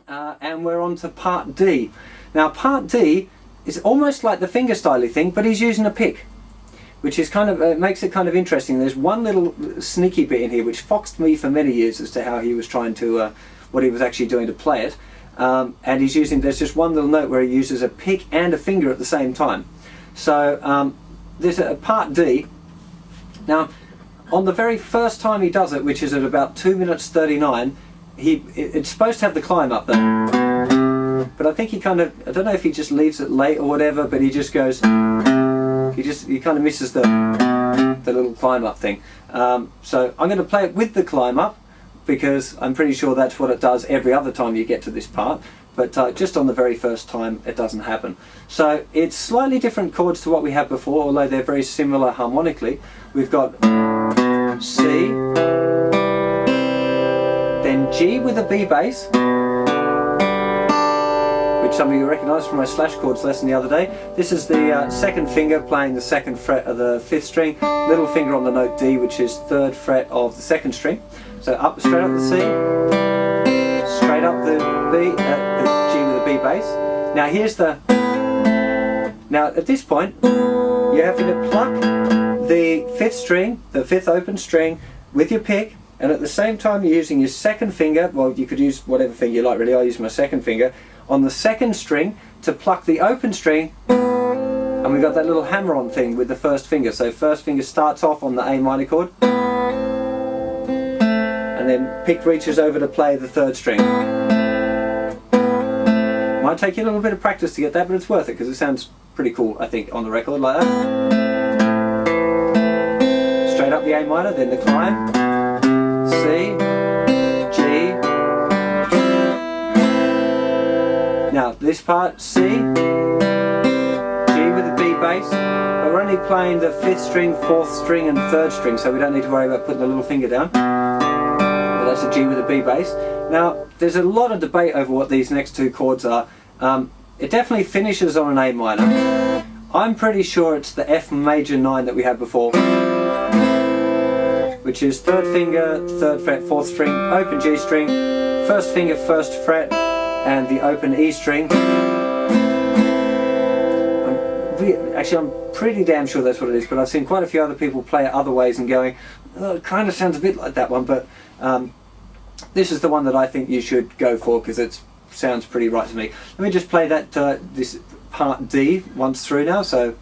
and we're on to part D. Now part D is almost like the fingerstyle thing, but he's using a pick, which is kind of makes it kind of interesting. There's one little sneaky bit in here which foxed me for many years as to how he was trying to what he was actually doing to play it, and he's using, there's just one little note where he uses a pick and a finger at the same time. So there's a part D. Now on the very first time he does it, which is at about 2 minutes 39, it's supposed to have the climb up there, but I think he kind of, I don't know if he just leaves it late or whatever, but he just goes, he kind of misses the little climb up thing. So I'm going to play it with the climb up, because I'm pretty sure that's what it does every other time you get to this part, but just on the very first time it doesn't happen. So it's slightly different chords to what we had before, although they're very similar harmonically. We've got C, then G with a B bass, which some of you recognise from my slash chords lesson the other day. This is the second finger playing the second fret of the 5th string, little finger on the note D, which is 3rd fret of the 2nd string. So up, straight up the C, straight up the B, the G with a B bass. Now here's the, now at this point you're having to pluck the 5th string, the 5th open string, with your pick, and at the same time you're using your second finger, well you could use whatever finger you like really, I use my second finger, on the 2nd string to pluck the open string, and we've got that little hammer-on thing with the 1st finger. So 1st finger starts off on the A minor chord, and then pick reaches over to play the 3rd string. Might take you a little bit of practice to get that, but it's worth it because it sounds pretty cool, I think, on the record like that. Straight up the A minor, then the climb, C, G. Now this part, C, G with a B bass, but we're only playing the 5th string, 4th string and 3rd string, so we don't need to worry about putting the little finger down. But that's a G with a B bass. Now there's a lot of debate over what these next two chords are. It definitely finishes on an A minor. I'm pretty sure it's the F major 9 that we had before, which is 3rd finger, 3rd fret, 4th string, open G string, 1st finger, 1st fret, and the open E string. Actually, I'm pretty damn sure that's what it is, but I've seen quite a few other people play it other ways and going, oh, it kind of sounds a bit like that one, but this is the one that I think you should go for because it sounds pretty right to me. Let me just play that this part D once through now. So.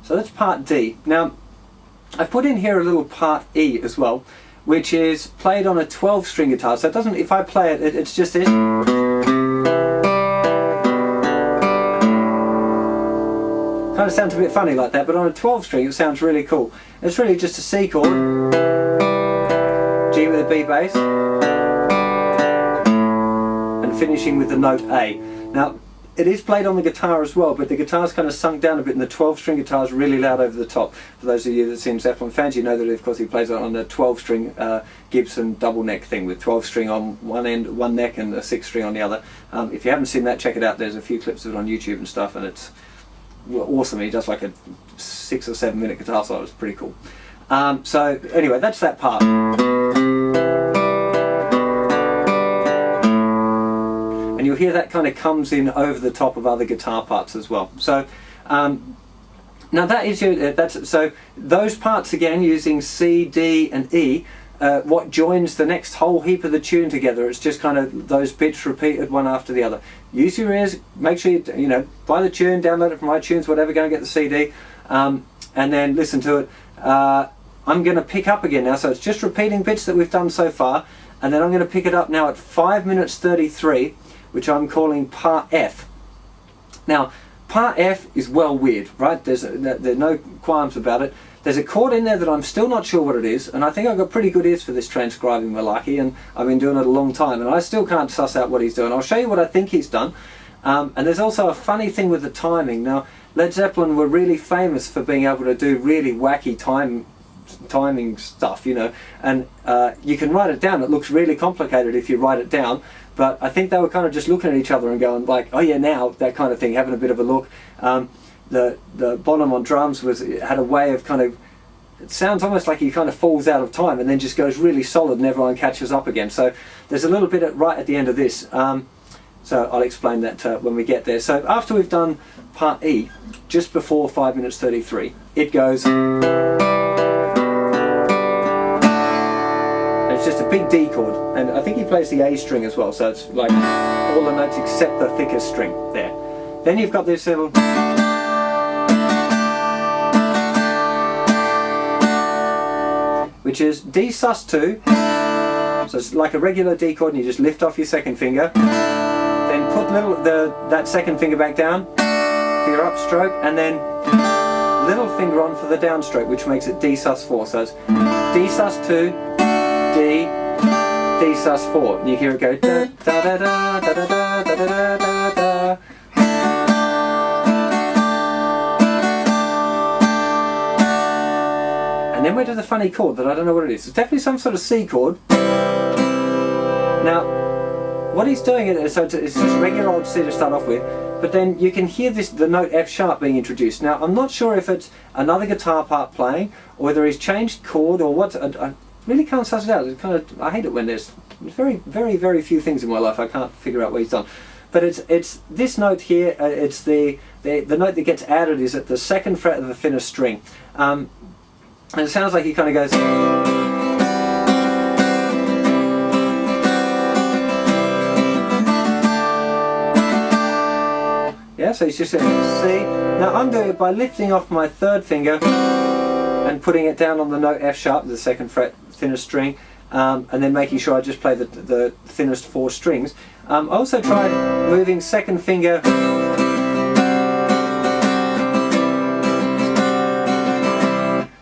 So that's part D. Now I've put in here a little part E as well, which is played on a 12-string guitar. So it doesn't, if I play it, it's just this. Kind of sounds a bit funny like that, but on a 12-string it sounds really cool. It's really just a C chord, G with a B bass, and finishing with the note A. Now it is played on the guitar as well, but the guitar's kind of sunk down a bit and the 12-string guitar is really loud over the top. For those of you that have seen Zeppelin fans, you know that of course he plays it on a 12-string Gibson double neck thing with 12-string on one end, one neck, and a 6-string on the other. If you haven't seen that, check it out. There's a few clips of it on YouTube and stuff, and it's awesome. He does like a 6 or 7 minute guitar solo. It's pretty cool. So anyway, that's that part. And you'll hear that kind of comes in over the top of other guitar parts as well. So now that is your, so those parts again using C, D and E, what joins the next whole heap of the tune together. It's just kind of those bits repeated one after the other. Use your ears, make sure you know, buy the tune, download it from iTunes, whatever, go and get the CD, and then listen to it. I'm going to pick up again now, so it's just repeating bits that we've done so far, and then I'm going to pick it up now at 5 minutes 33, which I'm calling part F. Now part F is well weird, right? There's no qualms about it. There's a chord in there that I'm still not sure what it is, and I think I've got pretty good ears for this transcribing malarkey, and I've been doing it a long time, and I still can't suss out what he's doing. I'll show you what I think he's done. And there's also a funny thing with the timing. Now Led Zeppelin were really famous for being able to do really wacky timing stuff, you know, and you can write it down. It looks really complicated if you write it down, but I think they were kind of just looking at each other and going like, oh yeah, now, that kind of thing, having a bit of a look. The Bonham on drums had a way of kind of, it sounds almost like he kind of falls out of time and then just goes really solid and everyone catches up again. So there's a little bit right at the end of this. So I'll explain that when we get there. So after we've done part E, just before 5 minutes 33, it goes, and it's just a big D chord, and I think he plays the A string as well, so it's like all the notes except the thickest string there. Then you've got this little, which is D sus2, so it's like a regular D chord, and you just lift off your second finger, then put that second finger back down for your upstroke, and then little finger on for the downstroke, which makes it D sus4. So it's D sus2, D, D sus4. And you hear it go da da da da da da da da da da da. And then we do the funny chord that I don't know what it is. It's definitely some sort of C chord. Now, what he's doing is, so it's just regular old C to start off with, but then you can hear the note F sharp being introduced. Now, I'm not sure if it's another guitar part playing, or whether he's changed chord, or what. I really can't suss it out. It's kind of, I hate it when there's very few things in my life I can't figure out what he's done. But it's this note here. It's the note that gets added is at the second fret of the thinnest string, and it sounds like he kind of goes. Yeah, so he's just saying C. Now I'm doing it by lifting off my third finger and putting it down on the note F sharp, the second fret, thinnest string, and then making sure I just play the thinnest 4 strings. I also tried moving second finger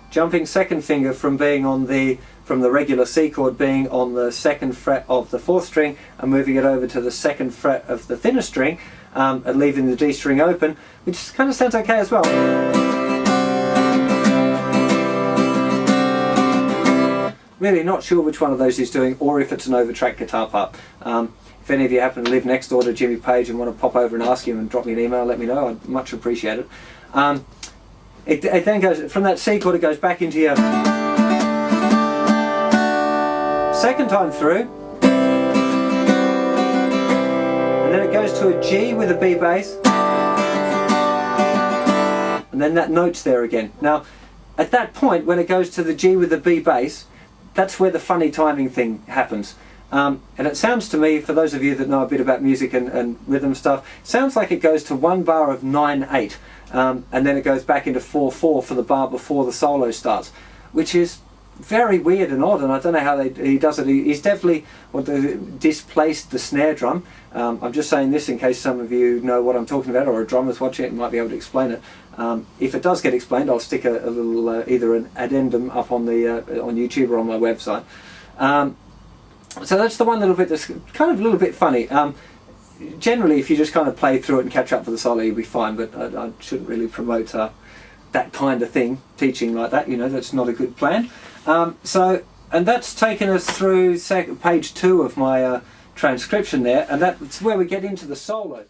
jumping second finger from being on from the regular C chord being on the second fret of the 4th string and moving it over to the second fret of the thinnest string, and leaving the D string open, which kind of sounds okay as well. Really not sure which one of those he's doing, or if it's an overtracked guitar part. If any of you happen to live next door to Jimmy Page and want to pop over and ask him and drop me an email, let me know. I'd much appreciate it. It then goes from that C chord, it goes back into your second time through, and then it goes to a G with a B bass, and then that note's there again. Now at that point, when it goes to the G with the B bass, that's where the funny timing thing happens. And it sounds to me, for those of you that know a bit about music and rhythm stuff, sounds like it goes to one bar of 9/8, and then it goes back into 4/4 for the bar before the solo starts, which is very weird and odd, and I don't know how he does it. He's definitely displaced the snare drum. I'm just saying this in case some of you know what I'm talking about, or a drummer's watching it and might be able to explain it. If it does get explained, I'll stick a little either an addendum up on YouTube or on my website. So that's the one little bit that's kind of a little bit funny. Generally, if you just kind of play through it and catch up for the solo, you'll be fine, but I shouldn't really promote that kind of thing, teaching like that, you know, that's not a good plan. And that's taken us through page 2 of my transcription there, and that's where we get into the solo.